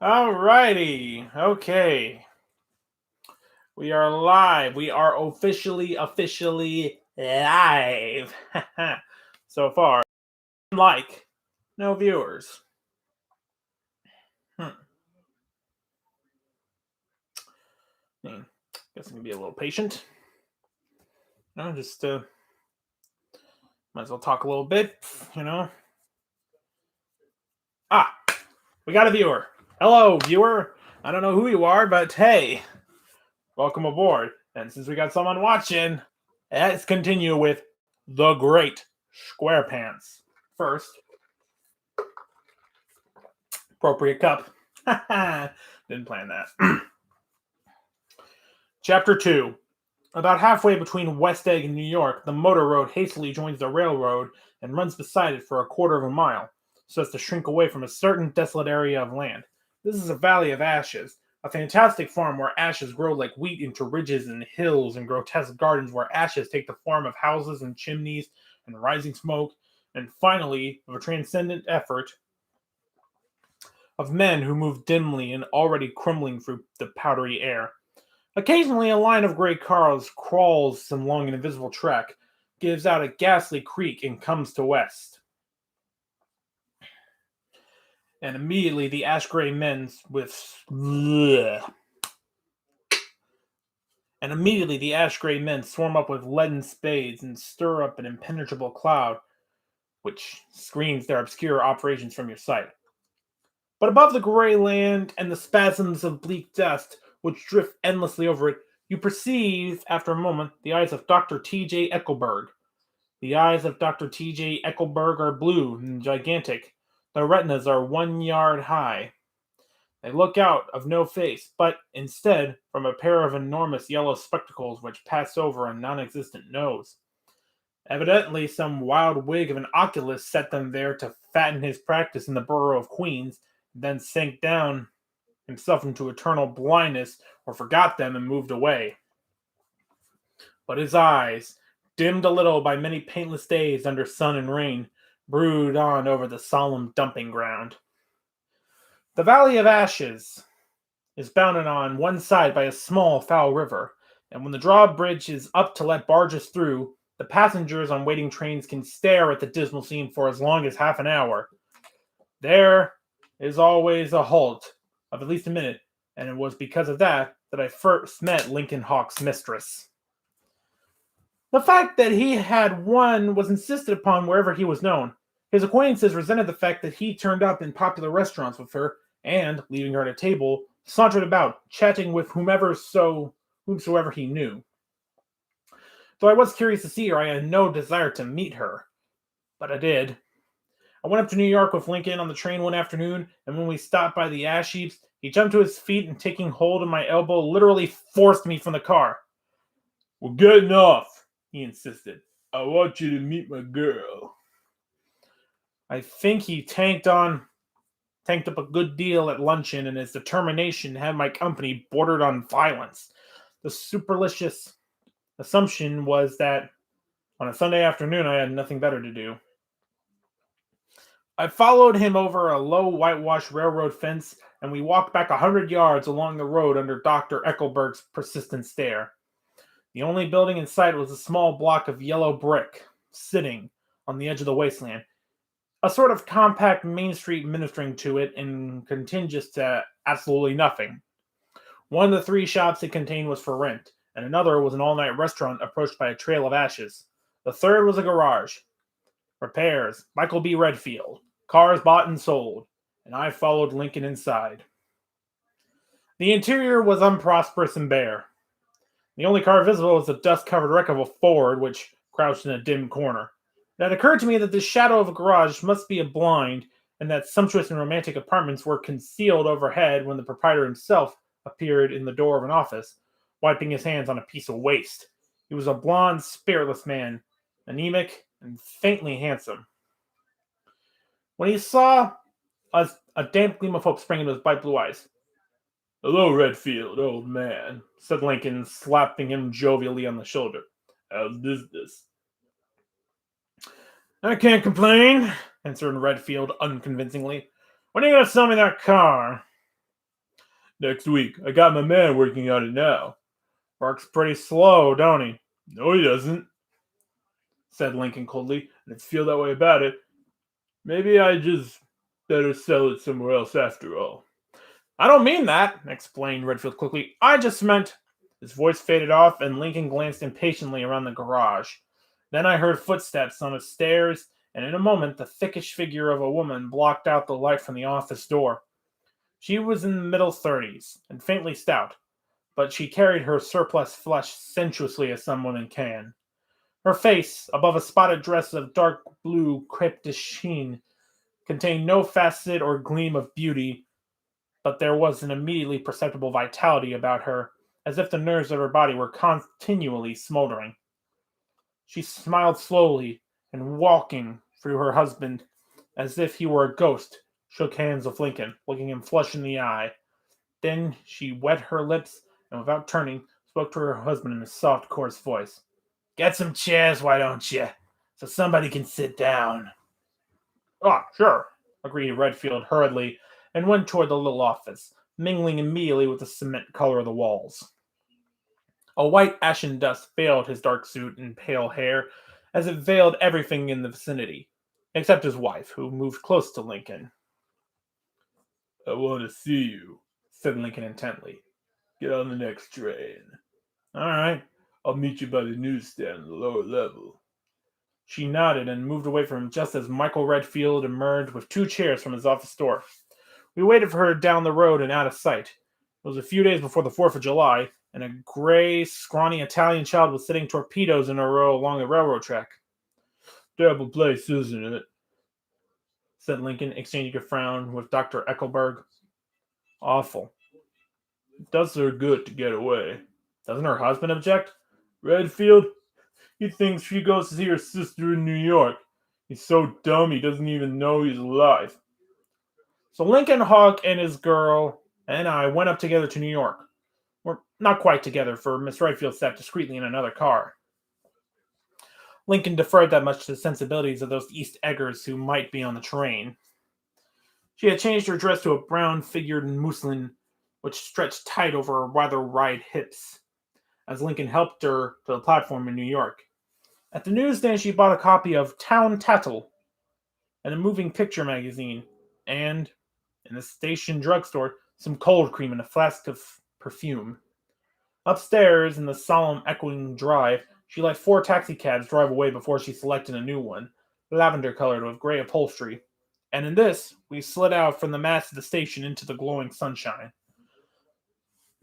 Alrighty. Okay. We are live. We are officially live. So far, like, no viewers. Guess I'm gonna be a little patient. No, just might as well talk a little bit. We got a viewer. Hello, viewer. I don't know who you are, but hey, welcome aboard. And since we got someone watching, let's continue with the great SQUAREPANTS. First, appropriate cup. Didn't plan that. Chapter 2. About halfway between West Egg and New York, the motor road hastily joins the railroad and runs beside it for a quarter of a mile, so as to shrink away from a certain desolate area of land. This is a valley of ashes, a fantastic farm where ashes grow like wheat into ridges and hills, and grotesque gardens where ashes take the form of houses and chimneys and rising smoke, and finally, of a transcendent effort of men who move dimly and already crumbling through the powdery air. Occasionally, a line of gray cars crawls along an invisible track, gives out a ghastly creak, and comes to west. And immediately, the ash gray men swarm up with leaden spades and stir up an impenetrable cloud, which screens their obscure operations from your sight. But above the gray land and the spasms of bleak dust which drift endlessly over it, you perceive, after a moment, the eyes of Dr. T.J. Eckelberg. The eyes of Dr. T.J. Eckelberg are blue and gigantic. Their retinas are 1 yard high. They look out of no face, but instead from a pair of enormous yellow spectacles which pass over a non-existent nose. Evidently, some wild wig of an oculist set them there to fatten his practice in the borough of Queens, and then sank down himself into eternal blindness, or forgot them and moved away. But his eyes, dimmed a little by many paintless days under sun and rain, brood on over the solemn dumping ground. The Valley of Ashes is bounded on one side by a small foul river, and when the drawbridge is up to let barges through, the passengers on waiting trains can stare at the dismal scene for as long as half an hour. There is always a halt of at least a minute, and it was because of that I first met Lincoln Hawk's mistress. The fact that he had one was insisted upon wherever he was known. His acquaintances resented the fact that he turned up in popular restaurants with her, and, leaving her at a table, sauntered about, chatting with whomsoever he knew. Though I was curious to see her, I had no desire to meet her. But I did. I went up to New York with Lincoln on the train one afternoon, and when we stopped by the ash heaps, he jumped to his feet and, taking hold of my elbow, literally forced me from the car. "We're getting off," he insisted. "I want you to meet my girl." I think he tanked up a good deal at luncheon, and his determination had my company bordered on violence. The superstitious assumption was that on a Sunday afternoon I had nothing better to do. I followed him over a low whitewashed railroad fence, and we walked back 100 yards along the road under Dr. Eckelberg's persistent stare. The only building in sight was a small block of yellow brick, sitting on the edge of the wasteland. A sort of compact Main Street ministering to it and contiguous to absolutely nothing. One of the 3 shops it contained was for rent, and another was an all-night restaurant approached by a trail of ashes. The third was a garage. Repairs, Michael B. Redfield. Cars bought and sold, and I followed Lincoln inside. The interior was unprosperous and bare. The only car visible was the dust-covered wreck of a Ford, which crouched in a dim corner. It had occurred to me that the shadow of a garage must be a blind, and that sumptuous and romantic apartments were concealed overhead when the proprietor himself appeared in the door of an office, wiping his hands on a piece of waste. He was a blond, spiritless man, anemic and faintly handsome. When he saw us, a damp gleam of hope sprang into his bright blue eyes. "Hello, Redfield, old man," said Lincoln, slapping him jovially on the shoulder. "How's business?" "I can't complain," answered Redfield unconvincingly. "When are you going to sell me that car?" Next week. I got my man working on it now. Works pretty slow, don't he? No, he doesn't, said Lincoln coldly. Let's feel that way about it. Maybe I just better sell it somewhere else after all. I don't mean that, explained Redfield quickly. I just meant. His voice faded off, and Lincoln glanced impatiently around the garage. Then I heard footsteps on the stairs, and in a moment the thickish figure of a woman blocked out the light from the office door. She was in the middle 30s, and faintly stout, but she carried her surplus flesh sensuously as some women can. Her face, above a spotted dress of dark blue crepe de chine, contained no facet or gleam of beauty, but there was an immediately perceptible vitality about her, as if the nerves of her body were continually smoldering. She smiled slowly, and walking through her husband, as if he were a ghost, shook hands with Lincoln, looking him flush in the eye. Then she wet her lips, and without turning, spoke to her husband in a soft, coarse voice. Get some chairs, why don't you? So somebody can sit down. Ah, sure, agreed Redfield hurriedly, and went toward the little office, mingling immediately with the cement color of the walls. A white ashen dust veiled his dark suit and pale hair, as it veiled everything in the vicinity, except his wife, who moved close to Lincoln. I want to see you, said Lincoln intently. Get on the next train. All right, I'll meet you by the newsstand on the lower level. She nodded and moved away from him just as Michael Redfield emerged with 2 chairs from his office door. We waited for her down the road and out of sight. It was a few days before the 4th of July, and a gray, scrawny Italian child was sitting torpedoes in a row along the railroad track. Terrible place, isn't it? Said Lincoln, exchanging a frown with Dr. Eckelberg. Awful. It does her good to get away. Doesn't her husband object? Redfield? He thinks she goes to see her sister in New York. He's so dumb he doesn't even know he's alive. So Lincoln Hawk and his girl and I went up together to New York. We're not quite together, for Miss Redfield sat discreetly in another car. Lincoln deferred that much to the sensibilities of those East Eggers who might be on the train. She had changed her dress to a brown-figured muslin, which stretched tight over her rather wide hips, as Lincoln helped her to the platform in New York. At the newsstand, she bought a copy of Town Tattle and a moving picture magazine, and, in the station drugstore, some cold cream and a flask of perfume. Upstairs, in the solemn, echoing drive, she let 4 taxicabs drive away before she selected a new one, lavender-colored with gray upholstery, and in this, we slid out from the mast of the station into the glowing sunshine.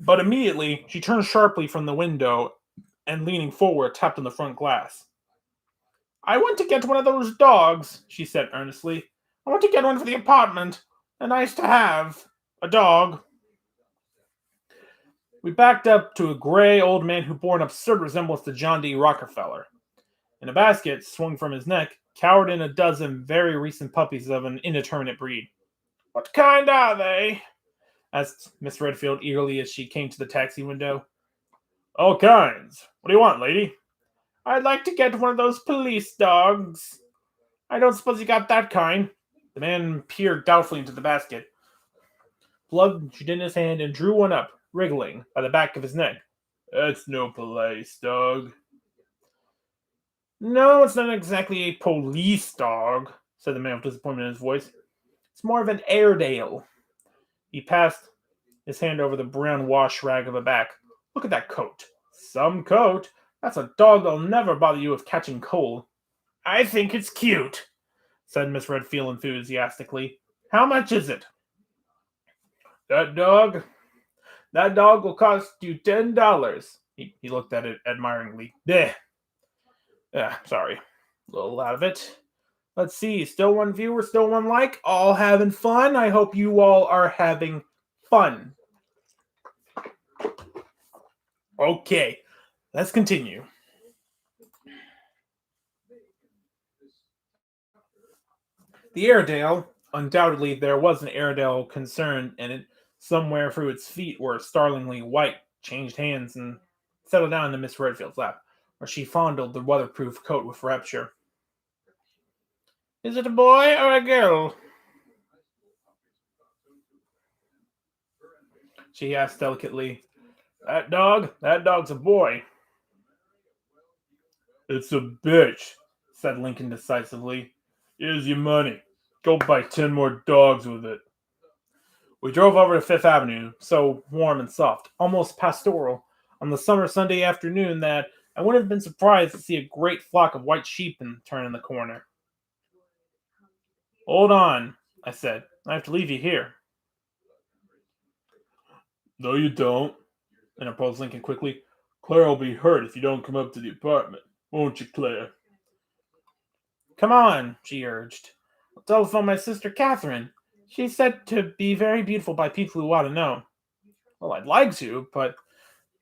But immediately, she turned sharply from the window and, leaning forward, tapped on the front glass. I want to get one of those dogs, she said earnestly. I want to get one for the apartment. A nice to have. A dog. We backed up to a gray old man who bore an absurd resemblance to John D. Rockefeller. In a basket, swung from his neck, cowered in a dozen very recent puppies of an indeterminate breed. What kind are they? Asked Miss Redfield eagerly as she came to the taxi window. All kinds. What do you want, lady? I'd like to get one of those police dogs. I don't suppose you got that kind. The man peered doubtfully into the basket, plunged it in his hand, and drew one up, wriggling, by the back of his neck. That's no police dog. No, it's not exactly a police dog, said the man with disappointment in his voice. It's more of an Airedale. He passed his hand over the brown wash rag of a back. Look at that coat. Some coat. That's a dog that'll never bother you with catching cold. I think it's cute, said Miss Redfield enthusiastically. How much is it? That dog will cost you $10. He looked at it admiringly. Bleh. Sorry. A little out of it. Let's see. Still one viewer, still one like. All having fun. I hope you all are having fun. Okay. Let's continue. The Airedale, undoubtedly there was an Airedale concern in it. Somewhere through its feet were startlingly white, changed hands and settled down into Miss Redfield's lap, where she fondled the weatherproof coat with rapture. Is it a boy or a girl? she asked delicately. That dog's a boy. It's a bitch, said Lincoln decisively. Here's your money. Go buy 10 more dogs with it. We drove over to Fifth Avenue, so warm and soft, almost pastoral, on the summer Sunday afternoon that I wouldn't have been surprised to see a great flock of white sheep turn in the corner. Hold on, I said. I have to leave you here. No, you don't, interposed Lincoln quickly. Claire will be hurt if you don't come up to the apartment. Won't you, Claire? Come on, she urged. I'll telephone my sister Catherine. She's said to be very beautiful by people who ought to know. Well, I'd like to, but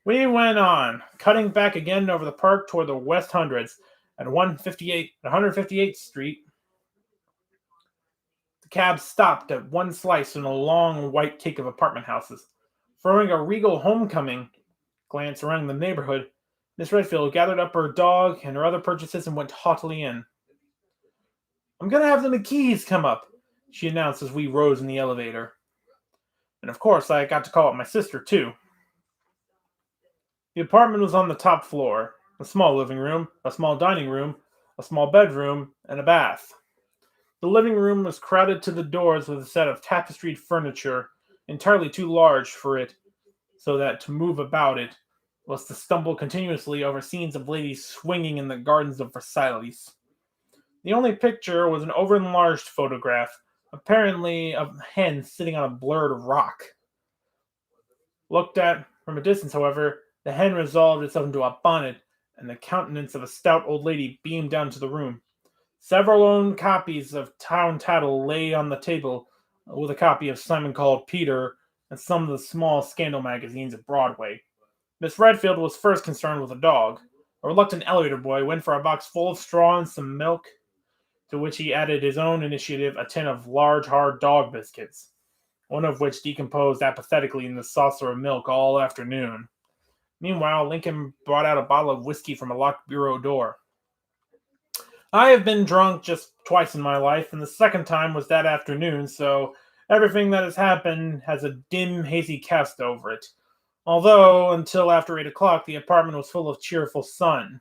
we went on, cutting back again over the park toward the West Hundreds at 158th Street. The cab stopped at one slice in a long white cake of apartment houses. Throwing a regal homecoming glance around the neighborhood, Miss Redfield gathered up her dog and her other purchases and went haughtily in. I'm going to have the McKees come up, she announced as we rose in the elevator. And of course, I got to call up my sister, too. The apartment was on the top floor. A small living room, a small dining room, a small bedroom, and a bath. The living room was crowded to the doors with a set of tapestried furniture, entirely too large for it, so that to move about it was to stumble continuously over scenes of ladies swinging in the gardens of Versailles. The only picture was an over-enlarged photograph, apparently of a hen sitting on a blurred rock. Looked at from a distance, however, the hen resolved itself into a bonnet, and the countenance of a stout old lady beamed down into the room. Several owned copies of Town Tattle lay on the table, with a copy of Simon Called Peter and some of the small scandal magazines of Broadway. Miss Redfield was first concerned with a dog. A reluctant elevator boy went for a box full of straw and some milk, to which he added his own initiative a tin of large, hard dog biscuits, one of which decomposed apathetically in the saucer of milk all afternoon. Meanwhile, Lincoln brought out a bottle of whiskey from a locked bureau door. I have been drunk just twice in my life, and the second time was that afternoon, so everything that has happened has a dim, hazy cast over it. Although, until after 8 o'clock, the apartment was full of cheerful sun.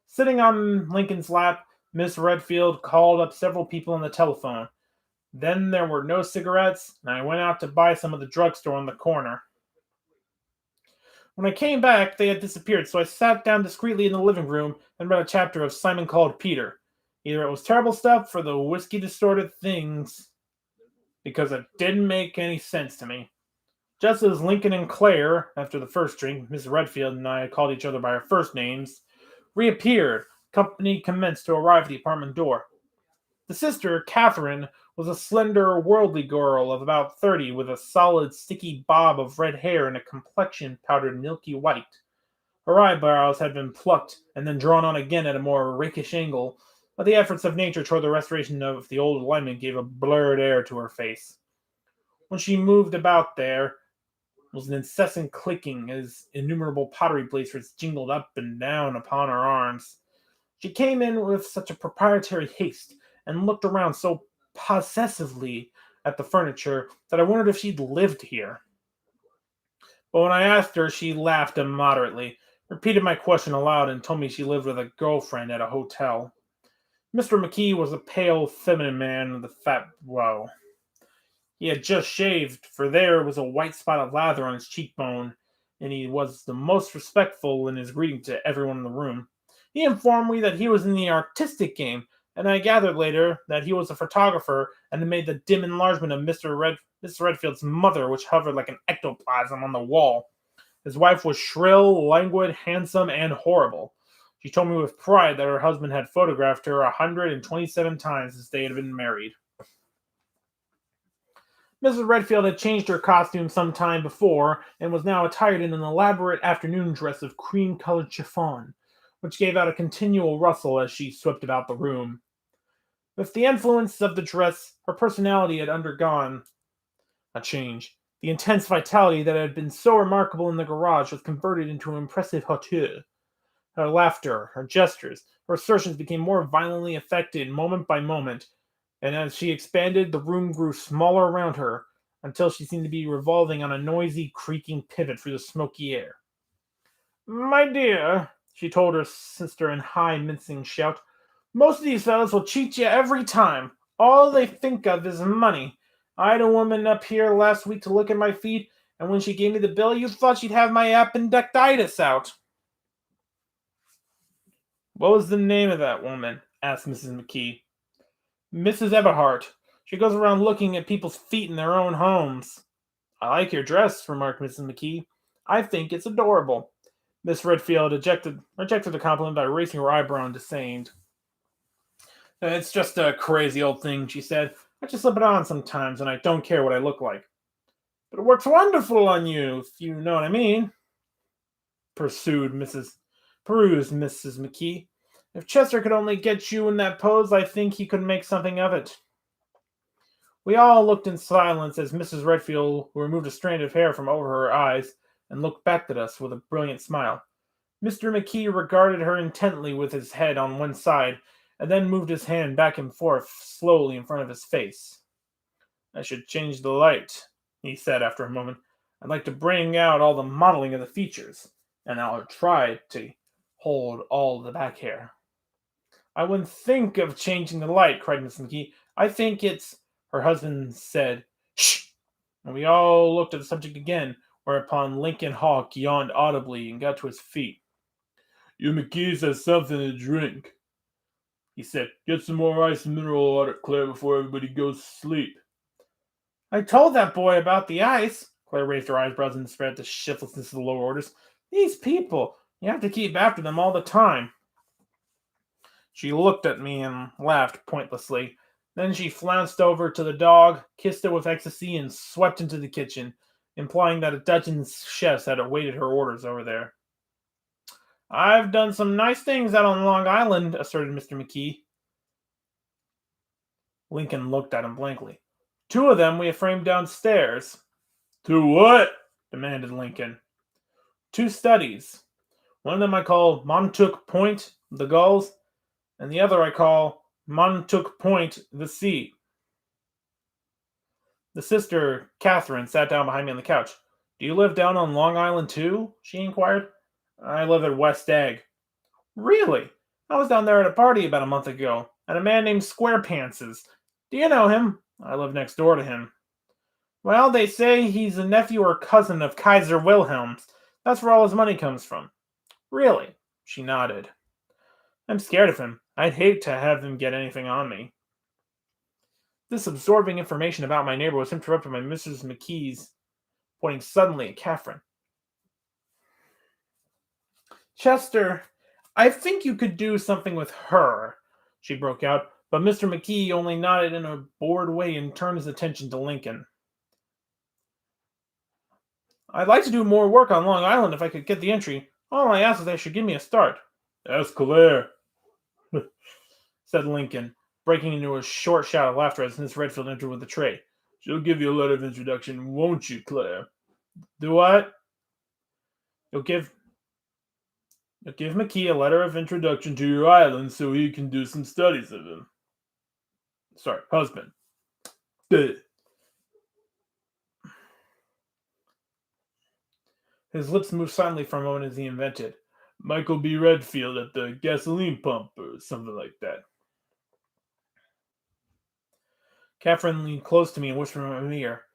Sitting on Lincoln's lap, Miss Redfield called up several people on the telephone. Then there were no cigarettes, and I went out to buy some at the drugstore on the corner. When I came back, they had disappeared, so I sat down discreetly in the living room and read a chapter of Simon Called Peter. Either it was terrible stuff for the whiskey-distorted things, because it didn't make any sense to me. Just as Lincoln and Claire, after the first drink, Miss Redfield and I had called each other by our first names, reappeared, company commenced to arrive at the apartment door. The sister, Catherine, was a slender, worldly girl of about 30 with a solid, sticky bob of red hair and a complexion powdered milky white. Her eyebrows had been plucked and then drawn on again at a more rakish angle, but the efforts of nature toward the restoration of the old alignment gave a blurred air to her face. When she moved about there was an incessant clicking as innumerable pottery plates jingled up and down upon her arms. She came in with such a proprietary haste and looked around so possessively at the furniture that I wondered if she'd lived here. But when I asked her, she laughed immoderately, repeated my question aloud, and told me she lived with a girlfriend at a hotel. Mr. McKee was a pale, feminine man with a fat brow. He had just shaved, for there was a white spot of lather on his cheekbone, and he was the most respectful in his greeting to everyone in the room. He informed me that he was in the artistic game, and I gathered later that he was a photographer and had made the dim enlargement of Miss Redfield's mother, which hovered like an ectoplasm on the wall. His wife was shrill, languid, handsome, and horrible. She told me with pride that her husband had photographed her 127 times since they had been married. Mrs. Redfield had changed her costume some time before and was now attired in an elaborate afternoon dress of cream-colored chiffon, which gave out a continual rustle as she swept about the room. With the influence of the dress, her personality had undergone a change. The intense vitality that had been so remarkable in the garage was converted into impressive hauteur. Her laughter, her gestures, her assertions became more violently affected moment by moment, and as she expanded, the room grew smaller around her, until she seemed to be revolving on a noisy, creaking pivot through the smoky air. "My dear," she told her sister in high, mincing shout, "most of these fellows will cheat you every time. All they think of is money. I had a woman up here last week to look at my feet, and when she gave me the bill, you thought she'd have my appendicitis out." "What was the name of that woman?" asked Mrs. McKee. "Mrs. Everhart. She goes around looking at people's feet in their own homes." "I like your dress," remarked Mrs. McKee. "I think it's adorable." Miss Redfield rejected the compliment by raising her eyebrow in disdain. "It's just a crazy old thing," she said. "I just slip it on sometimes, and I don't care what I look like." "But it works wonderful on you, if you know what I mean," perused Mrs. McKee. "If Chester could only get you in that pose, I think he could make something of it." We all looked in silence as Mrs. Redfield removed a strand of hair from over her eyes and looked back at us with a brilliant smile. Mr. McKee regarded her intently with his head on one side, and then moved his hand back and forth slowly in front of his face. "I should change the light," he said after a moment. "I'd like to bring out all the modeling of the features, and I'll try to hold all the back hair." "I wouldn't think of changing the light," cried Miss McKee. "I think it's—" Her husband said, "Shh!" and we all looked at the subject again, whereupon Lincoln Hawk yawned audibly and got to his feet. "You McKees has something to drink," he said. "Get some more ice and mineral water, Claire, before everybody goes to sleep." "I told that boy about the ice." Claire raised her eyebrows and spread the shiftlessness of the lower orders. "These people, you have to keep after them all the time." She looked at me and laughed pointlessly. Then she flounced over to the dog, kissed it with ecstasy, and swept into the kitchen, implying that a dozen chefs had awaited her orders over there. "I've done some nice things out on Long Island," asserted Mr. McKee. Lincoln looked at him blankly. "Two of them we have framed downstairs." "Two what?" demanded Lincoln. "Two studies. One of them I call Montauk Point, the Gulls, and the other I call Montauk Point, the Sea." The sister, Catherine, sat down behind me on the couch. "Do you live down on Long Island too?" she inquired. "I live at West Egg." "Really? I was down there at a party about a month ago, and a man named SQUAREPANTS. Do you know him?" "I live next door to him." "Well, they say he's a nephew or cousin of Kaiser Wilhelm's. That's where all his money comes from." "Really?" She nodded. "I'm scared of him. I'd hate to have him get anything on me." This absorbing information about my neighbor was interrupted by Mrs. McKee's pointing suddenly at Catherine. "Chester, I think you could do something with her," she broke out, but Mr. McKee only nodded in a bored way and turned his attention to Lincoln. "I'd like to do more work on Long Island if I could get the entry. All I ask is they should give me a start." "Ask Claire," said Lincoln, breaking into a short shout of laughter as Miss Redfield entered with a tray. "She'll give you a letter of introduction, won't you, Claire?" "Do what?" You'll give McKee a letter of introduction to your island so he can do some studies of him." "Sorry, husband." His lips moved silently for a moment as he invented. "Michael B. Redfield at the gasoline pump," or something like that. Catherine leaned close to me and whispered in my ear,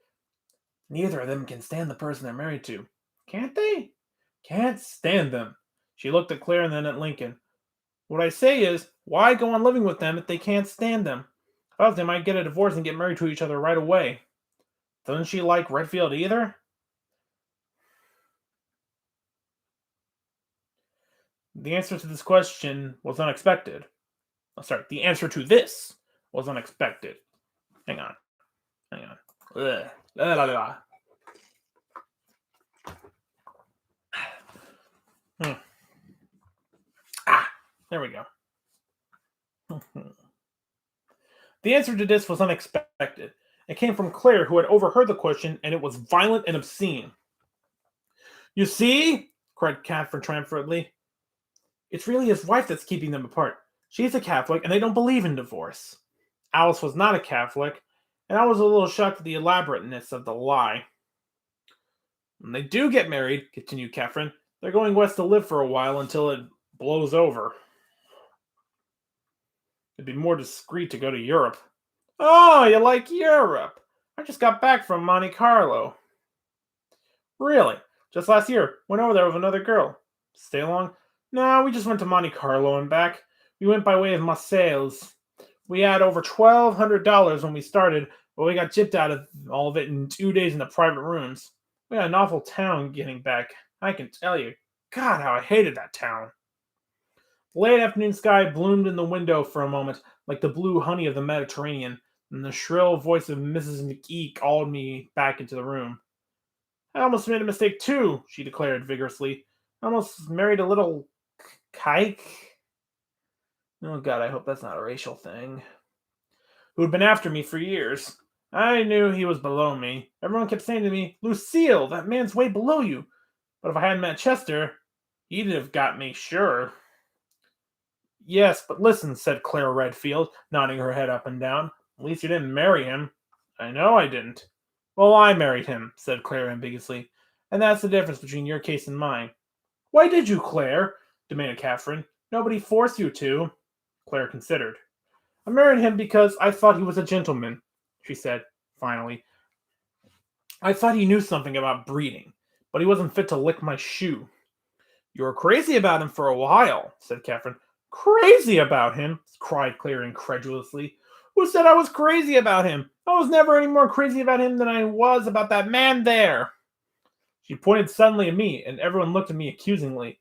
"Neither of them can stand the person they're married to." "Can't they?" "Can't stand them." She looked at Claire and then at Lincoln. "What I say is, why go on living with them if they can't stand them? Else they might get a divorce and get married to each other right away." "Doesn't she like Redfield either?" The answer to this question was unexpected. Oh, sorry, the answer to this was unexpected. Hang on. Ugh. La, la, la. There we go. The answer to this was unexpected. It came from Claire, who had overheard the question, and it was violent and obscene. "You see?" cried Catherine triumphantly. "It's really his wife that's keeping them apart. She's a Catholic, and they don't believe in divorce. Alice was not a Catholic, and I was a little shocked at the elaborateness of the lie. When they do get married, continued Catherine, they're going west to live for a while until it blows over. It'd be more discreet to go to Europe. Oh, you like Europe? I just got back from Monte Carlo. Really? Just last year. Went over there with another girl. Stay long? No, we just went to Monte Carlo and back. We went by way of Marseilles. We had over $1,200 when we started, but we got gypped out of all of it in 2 days in the private rooms. We had an awful town getting back, I can tell you. God, how I hated that town. The late afternoon sky bloomed in the window for a moment, like the blue honey of the Mediterranean, and the shrill voice of Mrs. McGee called me back into the room. I almost made a mistake too, she declared vigorously. I almost married a little kike. Oh God, I hope that's not a racial thing. Who had been after me for years. I knew he was below me. Everyone kept saying to me, Lucille, that man's way below you. But if I hadn't met Chester, he'd have got me, sure. Yes, but listen, said Clara Redfield, nodding her head up and down. At least you didn't marry him. I know I didn't. Well, I married him, said Claire ambiguously. And that's the difference between your case and mine. Why did you, Claire? Demanded Catherine. Nobody forced you to. Claire considered. I married him because I thought he was a gentleman, she said, finally. I thought he knew something about breeding, but he wasn't fit to lick my shoe. You were crazy about him for a while, said Catherine. Crazy about him? Cried Claire incredulously. Who said I was crazy about him? I was never any more crazy about him than I was about that man there. She pointed suddenly at me, and everyone looked at me accusingly.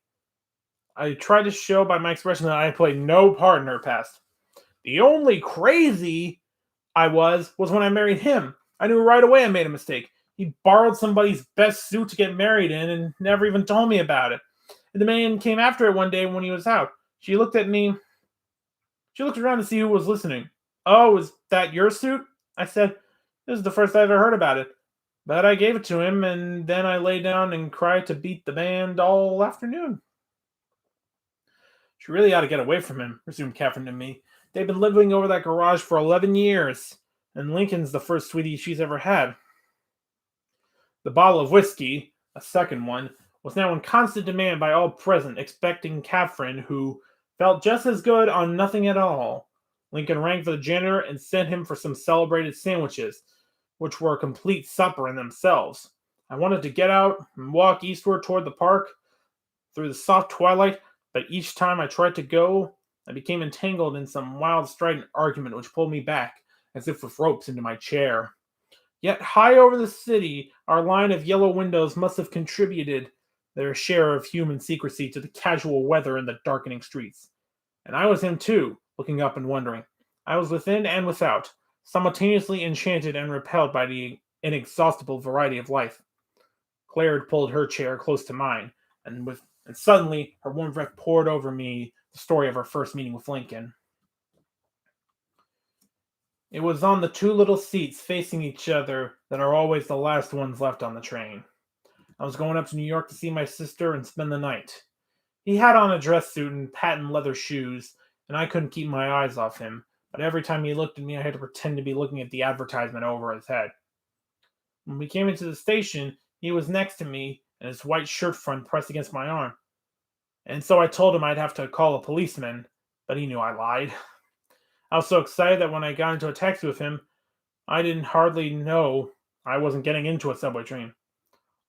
I tried to show by my expression that I had played no part in her past. The only crazy I was when I married him. I knew right away I made a mistake. He borrowed somebody's best suit to get married in and never even told me about it. And the man came after it one day when he was out. She looked at me. She looked around to see who was listening. Oh, is that your suit? I said, this is the first I ever heard about it. But I gave it to him, and then I lay down and cried to beat the band all afternoon. She really ought to get away from him, resumed Catherine to me. They've been living over that garage for 11 years, and Lincoln's the first sweetie she's ever had. The bottle of whiskey, a second one, was now in constant demand by all present, expecting Catherine, who felt just as good on nothing at all. Lincoln rang for the janitor and sent him for some celebrated sandwiches, which were a complete supper in themselves. I wanted to get out and walk eastward toward the park through the soft twilight, but each time I tried to go, I became entangled in some wild, strident argument which pulled me back, as if with ropes, into my chair. Yet high over the city, our line of yellow windows must have contributed their share of human secrecy to the casual weather in the darkening streets. And I was him too, looking up and wondering. I was within and without, simultaneously enchanted and repelled by the inexhaustible variety of life. Claire had pulled her chair close to mine, and suddenly her warm breath poured over me the story of her first meeting with Lincoln. It was on the two little seats facing each other that are always the last ones left on the train. I was going up to New York to see my sister and spend the night. He had on a dress suit and patent leather shoes, and I couldn't keep my eyes off him, but every time he looked at me, I had to pretend to be looking at the advertisement over his head. When we came into the station, he was next to me, and his white shirt front pressed against my arm. And so I told him I'd have to call a policeman, but he knew I lied. I was so excited that when I got into a taxi with him, I didn't hardly know I wasn't getting into a subway train.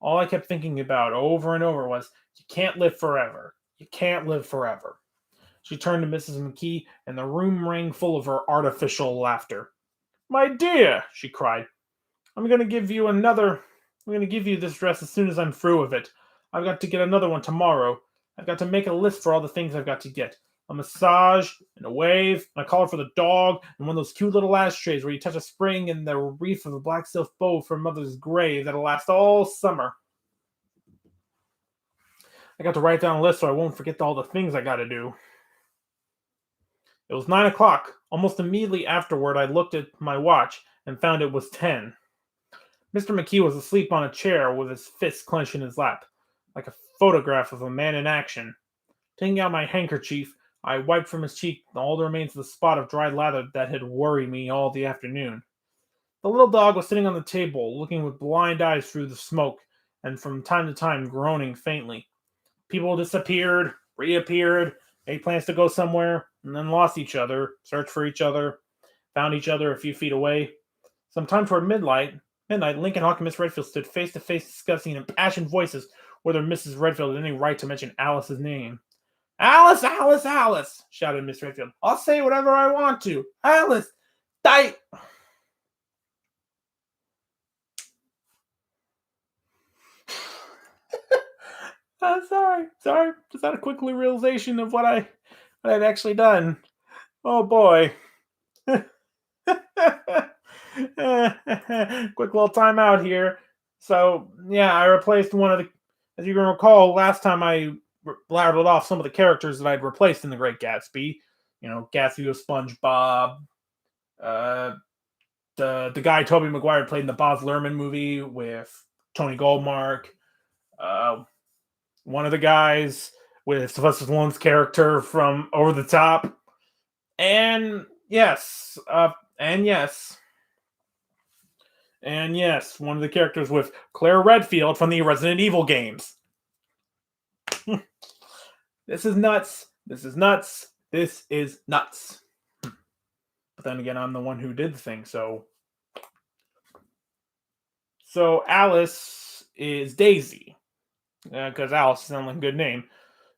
All I kept thinking about over and over was, you can't live forever. You can't live forever. She turned to Mrs. McKee, and the room rang full of her artificial laughter. My dear, she cried, I'm going to give you this dress as soon as I'm through with it. I've got to get another one tomorrow. I've got to make a list for all the things I've got to get. A massage, and a wave, and a collar for the dog, and one of those cute little ashtrays where you touch a spring and the wreath of a black silk bow for Mother's grave that'll last all summer. I got to write down a list so I won't forget all the things I got to do. It was 9 o'clock. Almost immediately afterward, I looked at my watch and found it was 10. Mr. McKee was asleep on a chair with his fists clenched in his lap, like a photograph of a man in action. Taking out my handkerchief, I wiped from his cheek all the remains of the spot of dried lather that had worried me all the afternoon. The little dog was sitting on the table, looking with blind eyes through the smoke, and from time to time groaning faintly. People disappeared, reappeared, made plans to go somewhere, and then lost each other, searched for each other, found each other a few feet away. Sometime toward midnight, Lincoln Hawk and Miss Redfield stood face to face discussing in impassioned voices whether Mrs. Redfield had any right to mention Alice's name. "Alice, Alice, Alice!" shouted Miss Redfield. "I'll say whatever I want to. Alice, die!" I'm sorry. Just had a quick realization of what I'd actually done. Oh boy. Quick little timeout here. So yeah, I replaced one of the. As you can recall, last time I blabbered off some of the characters that I'd replaced in The Great Gatsby. Gatsby with SpongeBob. The guy Tobey Maguire played in the Baz Luhrmann movie with Tony Goldmark. One of the guys with Sylvester Stallone's character from Over the Top. And yes, one of the characters with Claire Redfield from the Resident Evil games. This is nuts. This is nuts. This is nuts. But then again, I'm the one who did the thing, so Alice is Daisy. Because Alice sounds like a good name.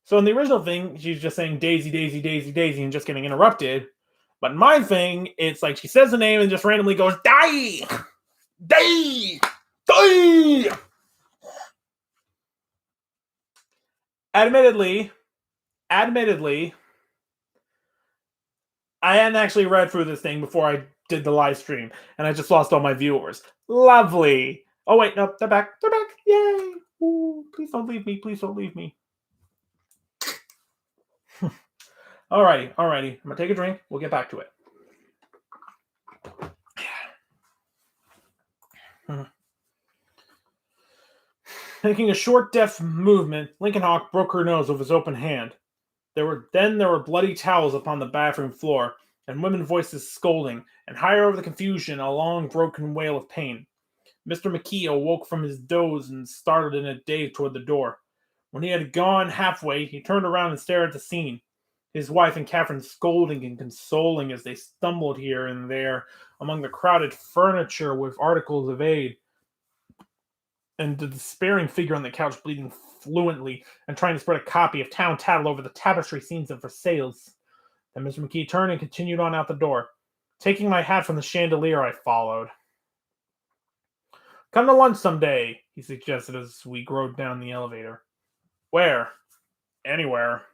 So in the original thing, she's just saying Daisy, Daisy, Daisy, Daisy, and just getting interrupted. But in my thing, it's like she says the name and just randomly goes, "Die! Die! Die!" Admittedly, I hadn't actually read through this thing before I did the live stream, and I just lost all my viewers. Lovely. Oh wait, no, they're back. They're back. Yay! Ooh, please don't leave me. Please don't leave me. Alrighty. I'm gonna take a drink. We'll get back to it. Making a short, deft movement, Lincoln Hawk broke her nose with his open hand. There were bloody towels upon the bathroom floor, and women's voices scolding, and higher over the confusion, a long, broken wail of pain. Mr. McKee awoke from his doze and started in a daze toward the door. When he had gone halfway, he turned around and stared at the scene. His wife and Catherine scolding and consoling as they stumbled here and there among the crowded furniture with articles of aid, and the despairing figure on the couch bleeding fluently and trying to spread a copy of Town Tattle over the tapestry scenes of Versailles. Then Mr. McKee turned and continued on out the door. Taking my hat from the chandelier, I followed. "Come to lunch someday," he suggested as we rode down the elevator. "Where?" "Anywhere."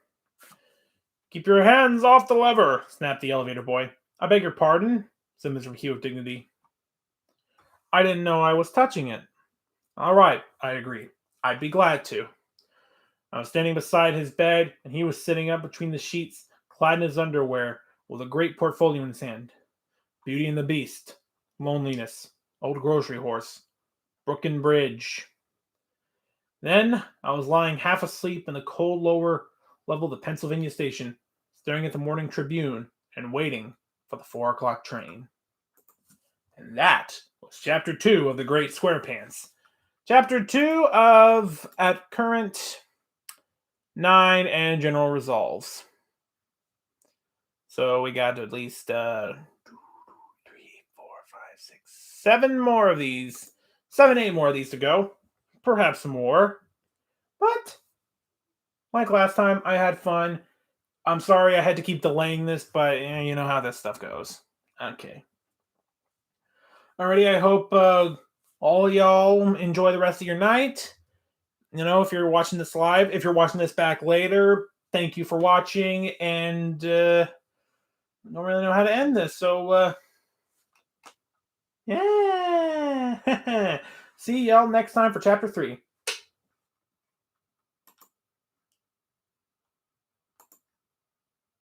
"Keep your hands off the lever," snapped the elevator boy. "I beg your pardon," said Mr. McKee with dignity. "I didn't know I was touching it." "All right," I agreed. "I'd be glad to." I was standing beside his bed, and he was sitting up between the sheets, clad in his underwear, with a great portfolio in his hand. Beauty and the Beast, Loneliness, Old Grocery Horse, Brooklyn Bridge. Then I was lying half asleep in the cold lower level of the Pennsylvania station, staring at the Morning Tribune and waiting for the 4 o'clock train. And that was Chapter 2 of The Great SQUAREPANTS. Chapter 2 of At Current 9 and General Resolves. So we got at least 2, 3, 4, 5, 6, 7 more of these. 7, 8 more of these to go. Perhaps more. But like last time, I had fun. I'm sorry I had to keep delaying this, but you know how this stuff goes. Okay. Alrighty, I hope all y'all enjoy the rest of your night. If you're watching this live, if you're watching this back later, thank you for watching, and I don't really know how to end this, so yeah. See y'all next time for Chapter 3.